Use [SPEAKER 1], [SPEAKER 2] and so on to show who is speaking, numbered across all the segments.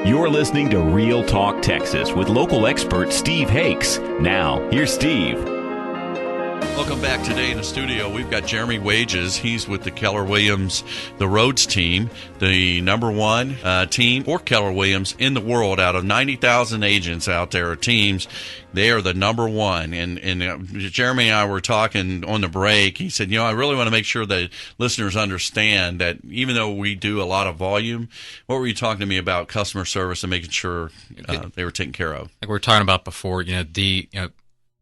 [SPEAKER 1] You're listening to Real Talk Texas with local expert Steve Hakes. Now, here's Steve.
[SPEAKER 2] Welcome back. Today in the studio, we've got Jeremy Wages. He's with the Keller Williams, the Rhodes Team, the number one team for Keller Williams in the world. Out of 90,000 agents out there, or teams, they are the number one. And Jeremy and I were talking on the break. He said, I really want to make sure that listeners understand that even though we do a lot of volume, what were you talking to me about customer service and making sure they were taken care of?
[SPEAKER 3] Like we were talking about before,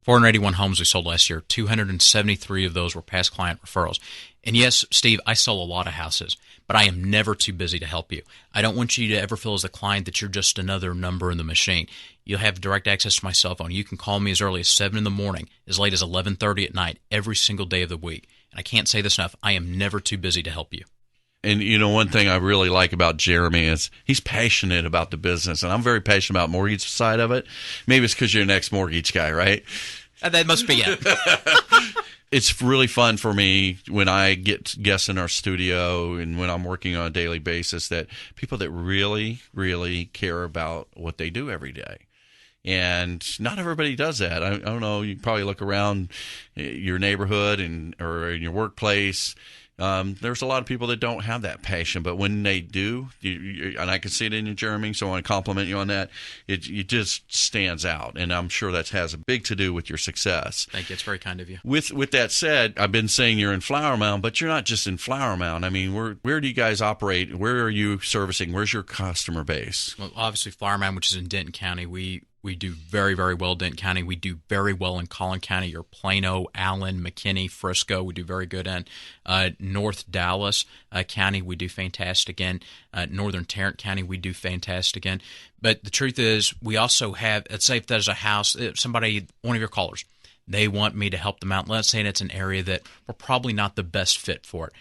[SPEAKER 3] 481 homes we sold last year, 273 of those were past client referrals. And yes, Steve, I sell a lot of houses, but I am never too busy to help you. I don't want you to ever feel as a client that you're just another number in the machine. You'll have direct access to my cell phone. You can call me as early as 7 in the morning, as late as 11:30 at night, every single day of the week. And I can't say this enough, I am never too busy to help you.
[SPEAKER 2] And, one thing I really like about Jeremy is he's passionate about the business, and I'm very passionate about mortgage side of it. Maybe it's because you're an ex-mortgage guy, right?
[SPEAKER 3] That must be it.
[SPEAKER 2] It's really fun for me when I get guests in our studio and when I'm working on a daily basis, that people that really, really care about what they do every day. And not everybody does that. I don't know. You probably look around your neighborhood or in your workplace. There's a lot of people that don't have that passion, but when they do, and I can see it in you, Jeremy, so I want to compliment you on that, it just stands out, and I'm sure that has a big to do with your success.
[SPEAKER 3] Thank you. It's very kind of you.
[SPEAKER 2] With that said, I've been saying you're in Flower Mound, but you're not just in Flower Mound. I mean, where do you guys operate? Where are you servicing? Where's your customer base?
[SPEAKER 3] Well, obviously, Flower Mound, which is in Denton County, we do very, very well in Denton County. We do very well in Collin County, or Plano, Allen, McKinney, Frisco. We do very good in North Dallas County. We do fantastic in Northern Tarrant County. We do fantastic in. But the truth is, we also have, let's say if there's a house, somebody, one of your callers, they want me to help them out. Let's say it's an area that we're probably not the best fit for it.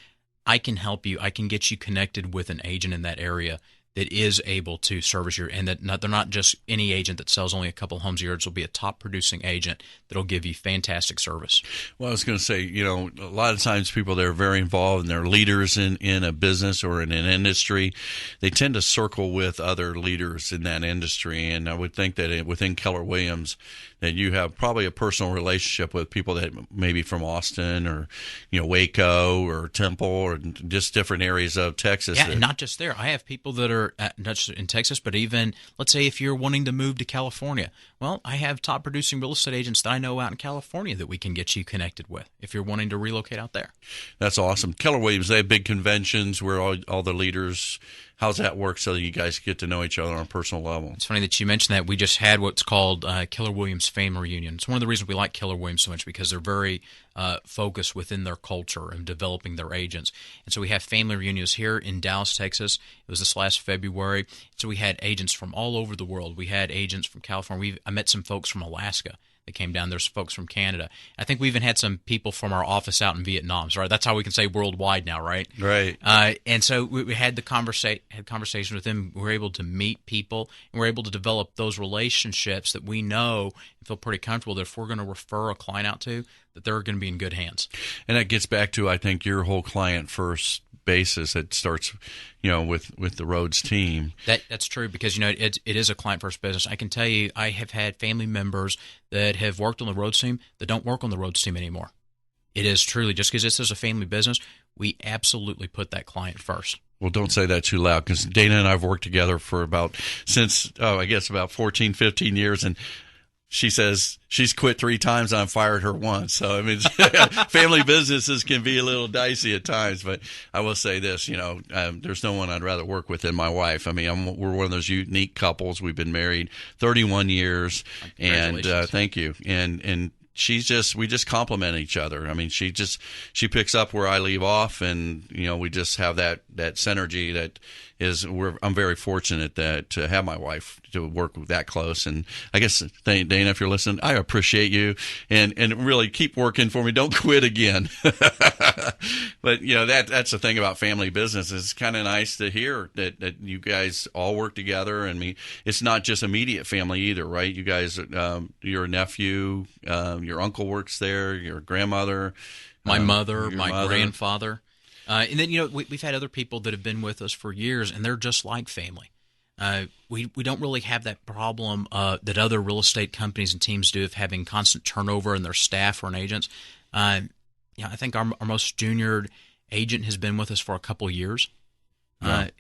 [SPEAKER 3] I can help you. I can get you connected with an agent in that area that is able to service your, and that they're not just any agent that sells only a couple of homes a year. It'll be a top producing agent that'll give you fantastic service.
[SPEAKER 2] Well, I was going to say, a lot of times people that are very involved and they're leaders in a business or in an industry, they tend to circle with other leaders in that industry. And I would think that within Keller Williams, that you have probably a personal relationship with people that maybe from Austin or, Waco or Temple or just different areas of Texas.
[SPEAKER 3] Yeah, and not just there. I have people that are not just in Texas, but even, let's say, if you're wanting to move to California. Well, I have top producing real estate agents that I know out in California that we can get you connected with if you're wanting to relocate out there.
[SPEAKER 2] That's awesome. Keller Williams, they have big conventions where all the leaders. How's that work so that you guys get to know each other on a personal level?
[SPEAKER 3] It's funny that you mentioned that. We just had what's called Keller Williams Family Reunion. It's one of the reasons we like Keller Williams so much, because they're very focused within their culture and developing their agents. And so we have family reunions here in Dallas, Texas. It was this last February. So we had agents from all over the world. We had agents from California. I met some folks from Alaska that came down. There's folks from Canada. I think we even had some people from our office out in Vietnam. So, right, that's how we can say worldwide now, right?
[SPEAKER 2] Right.
[SPEAKER 3] And so we had conversations with them. We were able to meet people, and we're able to develop those relationships that we know and feel pretty comfortable that if we're going to refer a client out to, that they're going to be in good hands.
[SPEAKER 2] And that gets back to, I think, your whole client first basis that starts, with the Rhodes Team.
[SPEAKER 3] That's true, because it is a client first business. I can tell you, I have had family members that have worked on the Rhodes Team that don't work on the Rhodes Team anymore. It is truly, just because this is a family business, we absolutely put that client first.
[SPEAKER 2] Well, don't say that too loud, because Dana and I have worked together for about 14, 15 years, and she says she's quit 3 times and I've fired her once. So, I mean, family businesses can be a little dicey at times. But I will say this, there's no one I'd rather work with than my wife. I mean, we're one of those unique couples. We've been married 31 years. And thank you. And we just complement each other. I mean, she picks up where I leave off, and we just have that synergy that is. I'm very fortunate to have my wife to work that close. And I guess Dana, if you're listening, I appreciate you, and really keep working for me. Don't quit again. But that's the thing about family business. It's kind of nice to hear that you guys all work together. And it's not just immediate family either, right? You guys, your nephew, your uncle works there, your grandmother,
[SPEAKER 3] my mother, my grandfather. And then, we've had other people that have been with us for years, and they're just like family. We don't really have that problem that other real estate companies and teams do of having constant turnover in their staff or in agents. I think our most junior agent has been with us for a couple of years. And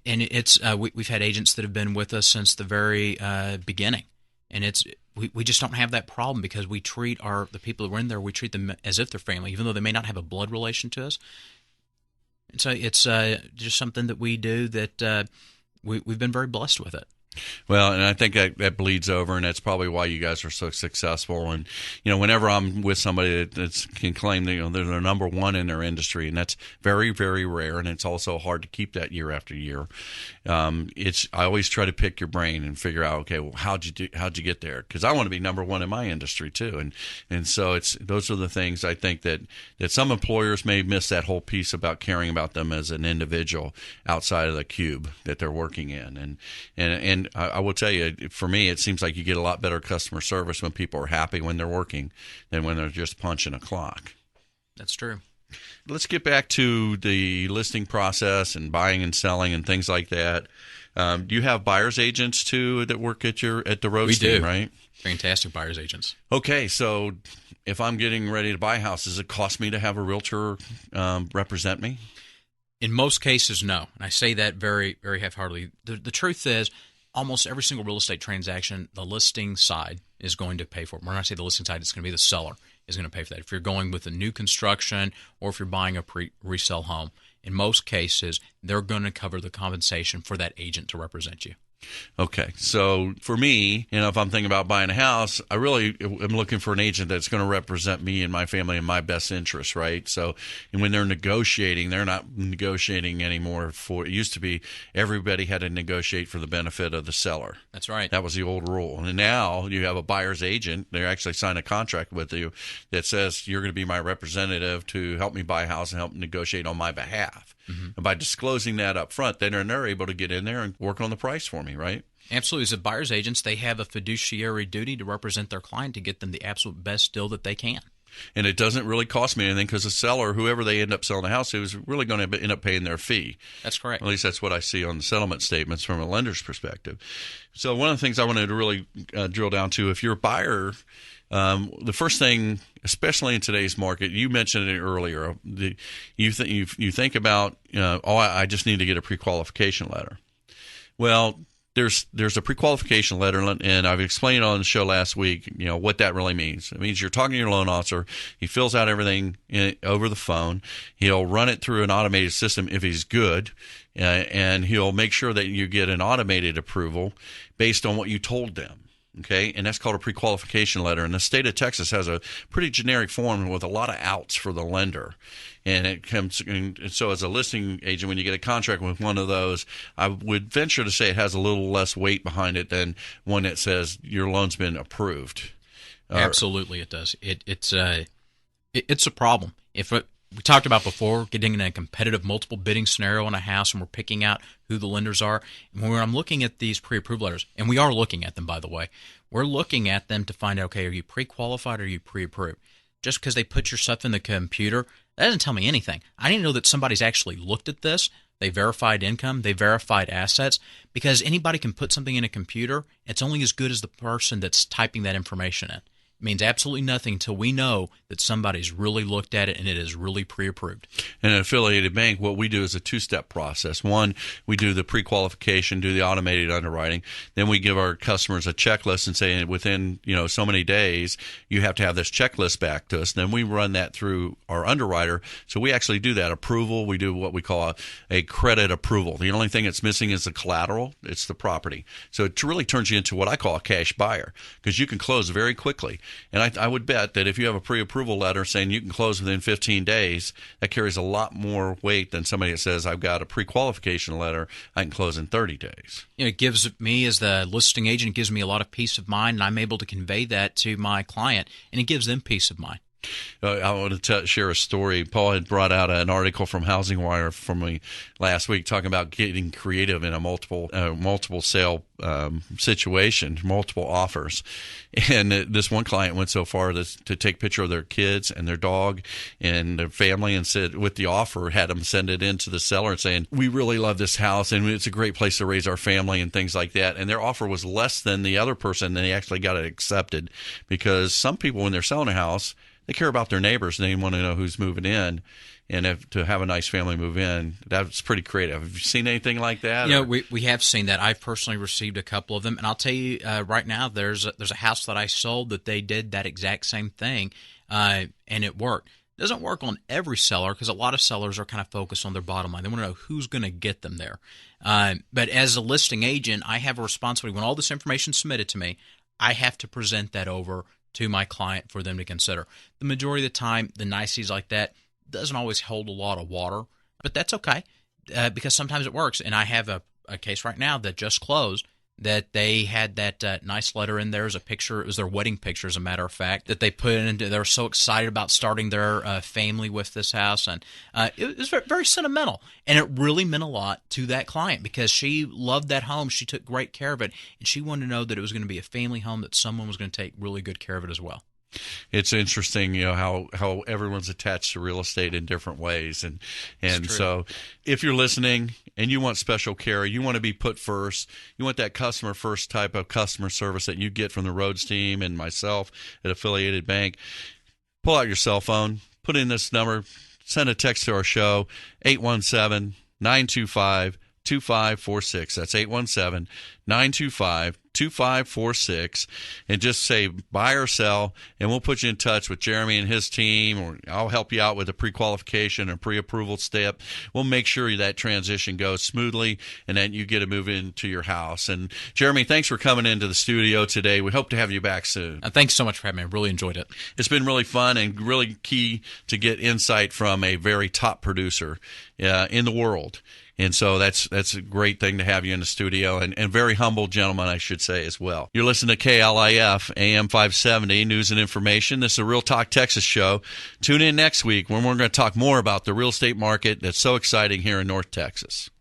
[SPEAKER 3] we've had agents that have been with us since the very beginning. And we just don't have that problem because we treat the people that were in there, we treat them as if they're family, even though they may not have a blood relation to us. And so it's just something that we do that we've been very blessed with it.
[SPEAKER 2] Well, and I think that bleeds over, and that's probably why you guys are so successful. And, whenever I'm with somebody that can claim that, they're number one in their industry, and that's very, very rare, and it's also hard to keep that year after year. I always try to pick your brain and figure out, okay, well, how'd you get there? Because I want to be number one in my industry too. And so those are the things I think that some employers may miss that whole piece about caring about them as an individual outside of the cube that they're working in. And I will tell you, for me, it seems like you get a lot better customer service when people are happy when they're working than when they're just punching a clock.
[SPEAKER 3] That's true.
[SPEAKER 2] Let's get back to the listing process and buying and selling and things like that. Do you have buyer's agents too that work at the Rhodes Team, right?
[SPEAKER 3] Fantastic buyer's agents.
[SPEAKER 2] Okay, so if I'm getting ready to buy a house, does it cost me to have a realtor represent me?
[SPEAKER 3] In most cases, no. And I say that very, very half-heartedly. The truth is, almost every single real estate transaction, the listing side is going to pay for it. When I say the listing side, it's going to be the seller is going to pay for that. If you're going with a new construction or if you're buying a resale home, in most cases, they're going to cover the compensation for that agent to represent you.
[SPEAKER 2] Okay, so for me, if I'm thinking about buying a house, I really am looking for an agent that's going to represent me and my family in my best interest, right? So when they're negotiating, they're not negotiating anymore it used to be everybody had to negotiate for the benefit of the seller.
[SPEAKER 3] That's right.
[SPEAKER 2] That was the old rule. And now you have a buyer's agent. They actually sign a contract with you that says you're going to be my representative to help me buy a house and help negotiate on my behalf. Mm-hmm. And by disclosing that up front, then they're able to get in there and work on the price for me, right?
[SPEAKER 3] Absolutely. As a buyer's agents, they have a fiduciary duty to represent their client to get them the absolute best deal that they can.
[SPEAKER 2] And it doesn't really cost me anything because the seller, whoever they end up selling the house to, is really going to end up paying their fee.
[SPEAKER 3] That's correct.
[SPEAKER 2] At least that's what I see on the settlement statements from a lender's perspective. So one of the things I wanted to really drill down to, if you're a buyer, the first thing, especially in today's market, you mentioned it earlier, you think about, I just need to get a pre-qualification letter. Well, there's a pre-qualification letter, and I've explained on the show last week, what that really means. It means you're talking to your loan officer. He fills out everything over the phone. He'll run it through an automated system if he's good, and he'll make sure that you get an automated approval based on what you told them. Okay, and that's called a pre-qualification letter. And the state of Texas has a pretty generic form with a lot of outs for the lender. And it comes, and so as a listing agent, when you get a contract with one of those, I would venture to say it has a little less weight behind it than one that says your loan's been approved.
[SPEAKER 3] Absolutely, it does. It's a problem. We talked about before getting in a competitive multiple bidding scenario on a house, and we're picking out who the lenders are. And when I'm looking at these pre-approved letters, and we are looking at them, by the way, we're looking at them to find out, okay, are you pre-qualified or are you pre-approved? Just because they put your stuff in the computer, that doesn't tell me anything. I need to know that somebody's actually looked at this. They verified income. They verified assets. Because anybody can put something in a computer. It's only as good as the person that's typing that information in. It means absolutely nothing until we know that somebody's really looked at it and it is really pre-approved. In
[SPEAKER 2] an affiliated bank, what we do is a two-step process. One, we do the pre-qualification, do the automated underwriting. Then we give our customers a checklist and say within so many days, you have to have this checklist back to us. Then we run that through our underwriter. So we actually do that approval. We do what we call a credit approval. The only thing that's missing is the collateral. It's the property. So it really turns you into what I call a cash buyer because you can close very quickly. And I would bet that if you have a pre-approval letter saying you can close within 15 days, that carries a lot more weight than somebody that says, I've got a pre-qualification letter, I can close in 30 days.
[SPEAKER 3] It gives me, as the listing agent, it gives me a lot of peace of mind, and I'm able to convey that to my client, and it gives them peace of mind.
[SPEAKER 2] I want to share a story. Paul had brought out an article from Housing Wire for me last week talking about getting creative in a multiple sale situation, multiple offers. And this one client went so far to take a picture of their kids and their dog and their family and said, with the offer, had them send it in to the seller and saying, we really love this house and it's a great place to raise our family and things like that. And their offer was less than the other person, and they actually got it accepted, because some people, when they're selling a house, they care about their neighbors and they want to know who's moving in. And to have a nice family move in, that's pretty creative. Have you seen anything like that?
[SPEAKER 3] You know, we have seen that. I've personally received a couple of them. And I'll tell you right now, there's a house that I sold that they did that exact same thing, and it worked. It doesn't work on every seller, because a lot of sellers are kind of focused on their bottom line. They want to know who's going to get them there. But as a listing agent, I have a responsibility. When all this information is submitted to me, I have to present that over to my client for them to consider. The majority of the time, the niceties like that doesn't always hold a lot of water, but that's okay, because sometimes it works. And I have a case right now that just closed that they had that nice letter in there as a picture. It was their wedding picture, as a matter of fact, that they put in. They were so excited about starting their family with this house, and it was very, very sentimental. And it really meant a lot to that client, because she loved that home. She took great care of it, and she wanted to know that it was going to be a family home, that someone was going to take really good care of it as well.
[SPEAKER 2] It's interesting, how everyone's attached to real estate in different ways. And so if you're listening and you want special care, you want to be put first, you want that customer first type of customer service that you get from the Rhodes Team and myself at Affiliated Bank, pull out your cell phone, put in this number, send a text to our show, 817-925-2546. That's 817-925-2546, and just say buy or sell, and we'll put you in touch with Jeremy and his team, or I'll help you out with a pre-qualification or pre-approval step. We'll make sure that transition goes smoothly and that you get to move into your house. And Jeremy, thanks for coming into the studio today. We hope to have you back soon.
[SPEAKER 3] Thanks so much for having me. I really enjoyed it.
[SPEAKER 2] It's been really fun and really key to get insight from a very top producer in the world. And so that's a great thing to have you in the studio, and very humble gentleman, I should say, as well. You're listening to KLIF, AM 570, News and Information. This is a Real Talk Texas show. Tune in next week when we're going to talk more about the real estate market that's so exciting here in North Texas.